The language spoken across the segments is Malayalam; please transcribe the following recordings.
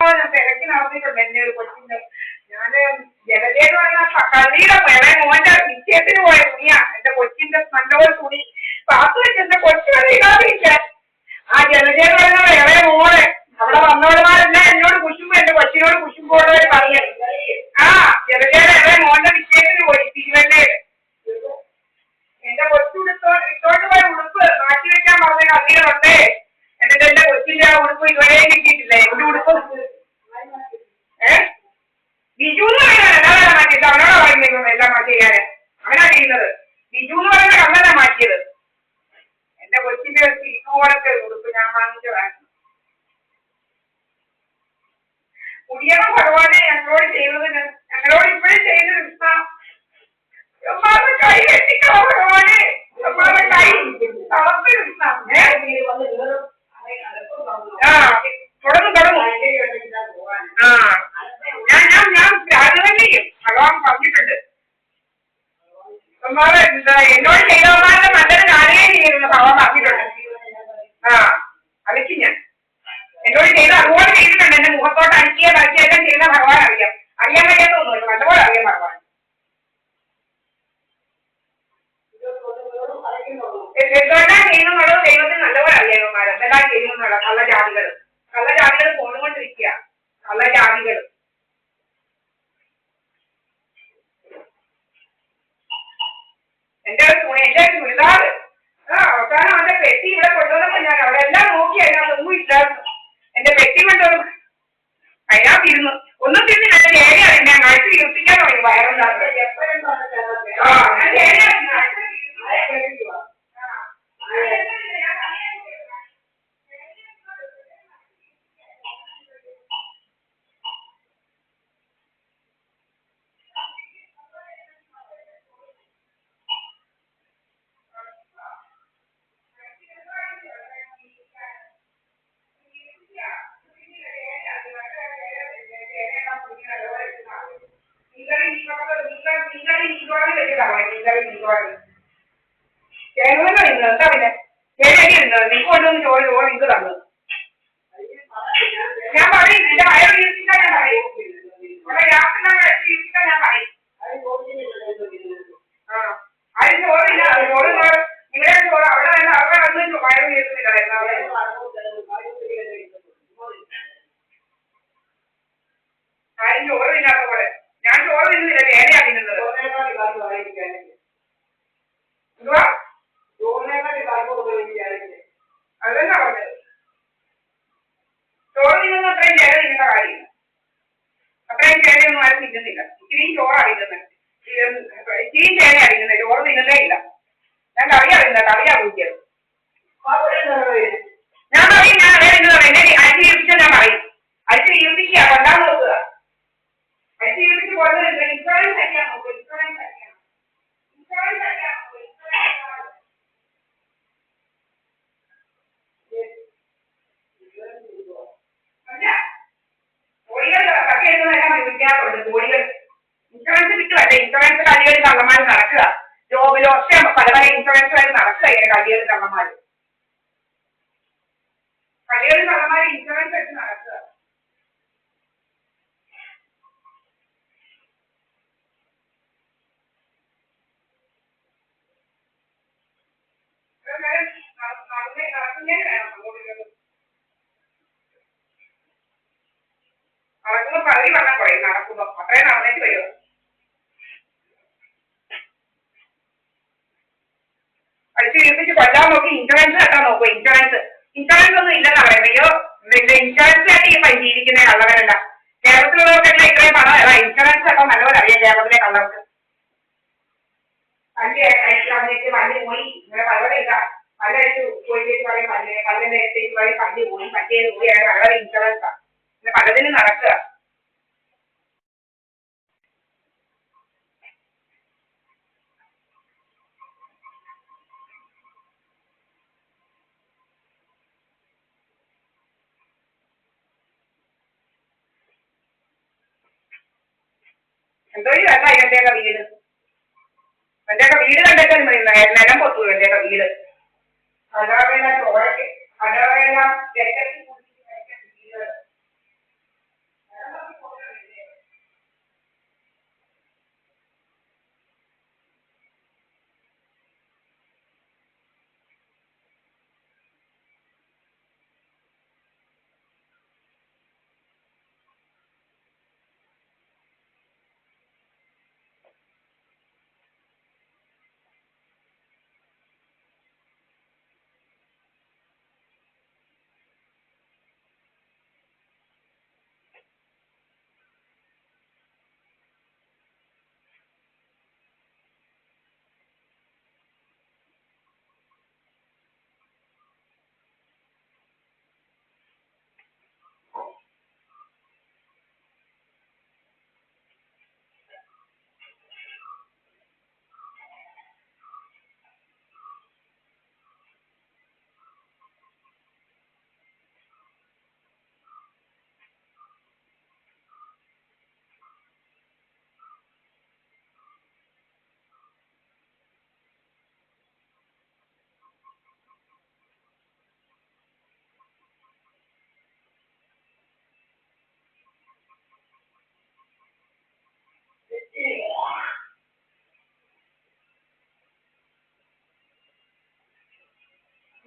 തിരക്കി നടന്നിട്ടുണ്ട് എന്റെ ഒരു കൊച്ചിന്റെ. ഞാന് ജലജയെന്ന് പറഞ്ഞ കള്ളിയുടെ ഇളയ മോന്റെ നിശ്ചയത്തിന് പോയ തുണിയാ. എന്റെ കൊച്ചിന്റെ നല്ലപോലെ തുണി പാത്തു വെച്ച് എന്റെ കൊച്ചിനെ ഇടാതിരിക്കാൻ. ആ ജലജയെന്ന് പറയുന്ന ഇളയ മോള് അവിടെ വന്നവന്മാരെല്ലാം എന്നോട് കുശുമ്പോ എന്റെ കൊച്ചിനോട് കുശുമ്പോടെ പറയാ. ആ ജലജയുടെ ഇളയ മോന്റെ നിശ്ചയത്തിന് പോയി തിരുവല്ലയില്. എന്റെ ഇട്ടോണ്ട് പോയ ഉടുപ്പ് മാറ്റി വെക്കാൻ പറഞ്ഞ കള്ളികളുണ്ട്. എന്നിട്ട് എന്റെ കൊച്ചിന്റെ ആ ഉടുപ്പ് ഇതുവരെ കിട്ടിയിട്ടില്ല. എന്റെ ഉടുപ്പ് ബിജു എന്ന് പറയുന്നത് മാറ്റിയിട്ട് അവനോടാ പറയുന്നത് എല്ലാം ചെയ്യാന്. അവനാ ചെയ്യുന്നത്. ബിജു എന്ന് പറയുന്ന കള്ളനാ മാറ്റിയത്. എന്റെ കൊച്ചിന്റെ ഇതുപോലത്തെ ഉടുപ്പ് ഞാൻ വാങ്ങിച്ചതാണ്. കുടിയണ ഭഗവാനെ ഞങ്ങളോട് ചെയ്തത് ഞങ്ങളോട് ഇപ്പോഴും ചെയ്തത് കൈ കെട്ടിക്കോ ഭഗവാനെ. കൈ തളർത്ത് തുടങ്ങും. ഞാൻ രാജതന്നെയും ഭഗവാൻ പറഞ്ഞിട്ടുണ്ട്. എന്നോട് ചെയ്തവന്മാരുടെ നല്ലൊരു കാര്യമേ ചെയ്യുന്നു ഭഗവാൻ പറഞ്ഞിട്ടുണ്ട്. അലക്കി ഞാൻ എന്നോട് ചെയ്ത് അതുപോലെ ചെയ്തിട്ടുണ്ട്. എന്റെ മുഖത്തോട്ട് അടിക്കുക കളിക്കുകയെല്ലാം ചെയ്യുന്ന ഭഗവാൻ അറിയാം. അറിയാൻ വയ്യാത്ത ഒന്നുമില്ല, നല്ലപോലെ അറിയാം ഭഗവാൻ. എന്തുകൊണ്ടാണ് ചെയ്യുന്നുള്ളത് ദൈവത്തിന് നല്ലപോലെ അറിയാവുമാര് എന്തെല്ലാം ചെയ്യുന്നുള്ള കള്ളജാതികൾ പോന്നുകൊണ്ടിരിക്കുക. കള്ളജാതികൾ എന്റെ ചുരിദാറ് അവസാനം അവന്റെ പെട്ടി ഇവിടെ കൊണ്ടുവന്നപ്പോ ഞാൻ അവിടെ എല്ലാം നോക്കി അതിനകത്തൊന്നും ഇല്ലായിരുന്നു. എന്റെ പെട്ടി കൊണ്ടുവന്നു അതിനകത്തിരുന്നു ഒന്നും തിരിഞ്ഞ് നല്ല ഏരിയാണ്. ഞാൻ കഴിച്ച് തീർപ്പിക്കാൻ തുടങ്ങി വയറുണ്ടാകുന്നത്. എന്താ പിന്നെ നിങ്ങൾക്ക് കൊണ്ടുവന്ന് ചോറ് നിങ്ങൾക്ക് തന്നു. ഞാൻ പറയും എന്റെ വയറ് വീർപ്പിക്കാൻ ഞാൻ പറയും. ഇവിടെ ഗ്യാസിന്റെ വീർപ്പിക്കാൻ ഞാൻ പറയും. അതിന് ചോറില്ല. ചോറ് നിങ്ങളുടെ ചോറ് അവിടെ തന്നെ അവിടെ വന്ന് വയറ് വീർപ്പില്ല. ആരും ചോറ് തിന്നാത്ത പോലെ. ഞാൻ ചോറ് തിന്നുന്നില്ല, തേനയാ തിന്നുന്നത്. എന്തുവാ അതല്ല പറഞ്ഞത്. ചോറ് തിന്നുന്ന അത്രയും ചേന തിന്നുന്ന കാര്യമില്ല. അത്രയും ചേനയൊന്നും ആരും തിന്നുന്നില്ല. ഇച്ചിരിയും ചോറാ തിന്നുന്നത്. ഇച്ചിരിയും ചേനയാ തിന്നുന്നത്. ചോറ് തിന്നുന്നേ ഇല്ല. ഞാൻ കറിയാ തിന്നത്. കറിയാ കുടിച്ചത്. ഞാൻ പറയും ഞാൻ അതേ തിന്നത്. എന്നെ അരിച്ച് വീർപ്പിച്ചാൽ ഞാൻ പറയും. അരിച്ച് വീർപ്പിക്കുക കൊണ്ടാൻ നോക്കുക. അരിച്ച് വീർപ്പിച്ച് പോകുന്നത് ഇൻഷുറൻസ് അടിക്കാൻ നോക്കുക. ഇൻഷുറൻസ് അടിക്കണം. ഇൻഷുറൻസ് അടിക്കാൻ നോക്കുക. കോടികൾ കട്ടിയെടുക്കുന്നതെല്ലാം വിദ്യാർത്ഥികളുണ്ട്. കോടികൾ ഇൻഷുറൻസ് കിട്ടുമല്ലേ. ഇൻഷുറൻസ് കള്ളികളിൽ കള്ളന്മാർ നടക്കുക. ജോബിലോ ഒക്കെ പല പല ഇൻഷുറൻസുകാർ നടക്കുക. ഇങ്ങനെ കള്ളികളിൽ കള്ളന്മാർ ഇൻഷുറൻസ് എടുത്ത് നടക്കുക. നടക്കുന്നതിന് വേണം നടക്കുമ്പോ പകുതി വെള്ളം കുറയും. നടക്കുമ്പോ അത്രയും നടന്നേക്ക് വരുമോ. അടിച്ച് വീർപ്പിച്ച് കൊല്ലാൻ നോക്കി ഇൻഷുറൻസ് കെട്ടാൻ നോക്കുക. ഇൻഷുറൻസ് ഒന്നും ഇല്ലെന്നാ പറയുന്നത്. അയ്യോ ഇൻഷുറൻസ് കെട്ടി ജീവിക്കുന്ന കള്ളവരല്ല. കേരളത്തിലുള്ളവർക്കെല്ലാം ഇത്രയും പണം ഇൻഷുറൻസ് കെട്ടാൻ നല്ലപോലെ അറിയാം. കേരളത്തിലെ കള്ളവർക്ക് പല്ല് അടിച്ച് പല്ല് പോയി ഇങ്ങനെ പലവരെ ഇതാ പല്ലടിച്ച് പോയിട്ട് പറയും പല്ലിന്റെ അടുത്തേക്ക് പറയും പല്ല് പോയി പറ്റിയത് പോയി വളരെ ഇൻഷുറൻസാ. പിന്നെ പലതിനും നടക്കുക. എന്തോ അല്ല എന്റെയൊക്കെ വീട്. എന്റെയൊക്കെ വീട് കണ്ടിട്ട് നിലം പൊത്തു. എന്റെയൊക്കെ വീട് അതാവേല ചോഴക്ക് അതാവേല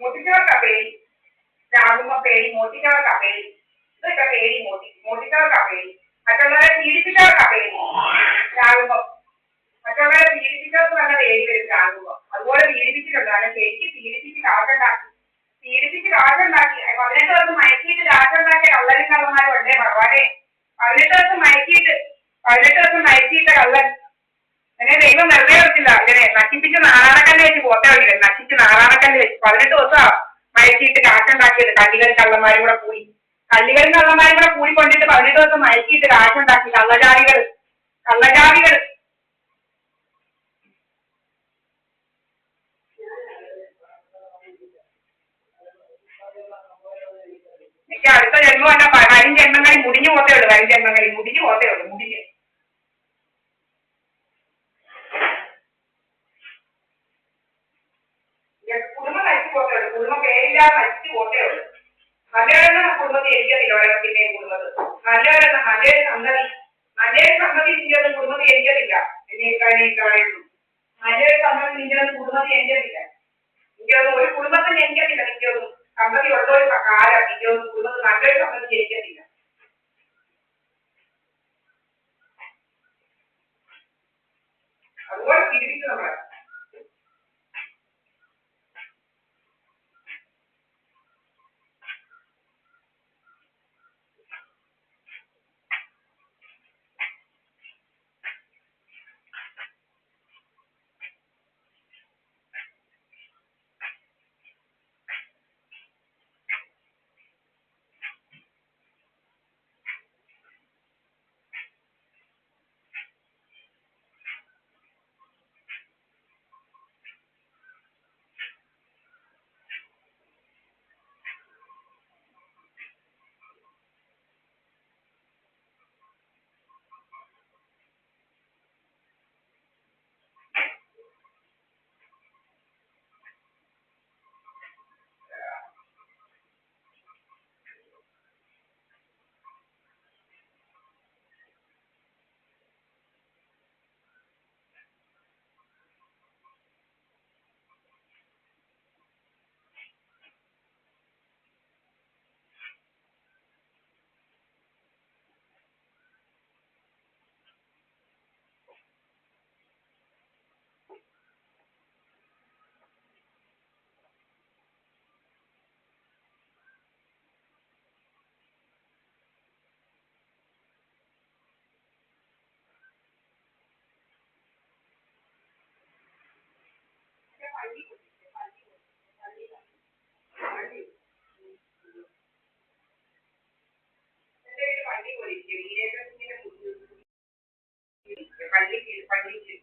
മുട്ടിച്ചവർക്കാ പേടി. ചാകുമ്പോ പേടി, മോട്ടിച്ചവർക്കാ പേടി. ഇതൊക്കെ പേടി മോട്ടിച്ചവർക്കാ പേടി. മറ്റുള്ളവരെ പീഡിപ്പിച്ചവർക്കാ പേടി ചാകുമ്പോ. മറ്റുള്ളവരെ പീഡിപ്പിച്ചവർക്ക് നല്ല പേടി വരും ചാകുമ്പോ. അതുപോലെ പീഡിപ്പിച്ചിട്ടുണ്ട്. അല്ല ശരിക്ക് പീഡിപ്പിച്ച് കാശുണ്ടാക്കി 18 ദിവസം മയക്കിയിട്ട് കാശുണ്ടാക്കിയ കള്ളനും കള്ളന്മാരും ഉണ്ടേ ഭഗവാനെ. 18 ദിവസം മയക്കിയിട്ട കള്ളൻ. അങ്ങനെ ദൈവം വെറുതെ വെച്ചില്ല. ഇങ്ങനെ നശിപ്പിച്ച് നാരായണക്കല്ല് വെച്ച് പോത്തേ ഉള്ളില്ല. നശിച്ച് നാരായണക്കല്ല് വെച്ച് 18 ദിവസം മയക്കിയിട്ട് കാശുണ്ടാക്കിയത്. കള്ളികളും കള്ളന്മാരും കൂടെ കൂടി കൊണ്ടിട്ട് 18 ദിവസം മയക്കിയിട്ട് കാശുണ്ടാക്കി. കള്ളജാതികൾ. എനിക്ക് അടുത്ത ജന്മം എന്നാ വരും ജന്മങ്ങളിൽ മുടിഞ്ഞു പോത്തേ ഉള്ളൂ. മുടിഞ്ഞ് കുടുംബം നശിച്ചു പോത്തേ ഉള്ളൂ. കുടുംബം പേരില്ലാതെ നശിച്ചു പോത്തേ ഉള്ളൂ. നല്ലവരെന്ന കുടുംബത്തിൽ എനിക്കത്തില്ല. ഒരെണ്ണത്തിന്റെയും കുടുംബത്ത് നല്ലൊരു സമ്മതി നിങ്ങളൊന്നും കുടുംബത്തിൽ എനിക്കത്തില്ല. നല്ലൊരു സമ്മതി നിങ്ങളൊന്നും കുടുംബത്തിൽ എനിക്കത്തില്ല. എനിക്കൊന്നും ഒരു കുടുംബത്തിൽ എനിക്കത്തില്ല. നിങ്ങളൊന്നും സമ്മതി ഉള്ളൊരു കാലം നിങ്ങളൊന്നും കുടുംബത്തിൽ നല്ലൊരു സമ്മതി എനിക്കത്തില്ല. അതുപോലെ തിരിച്ചു നമ്മളെ പള്ളിക്ക്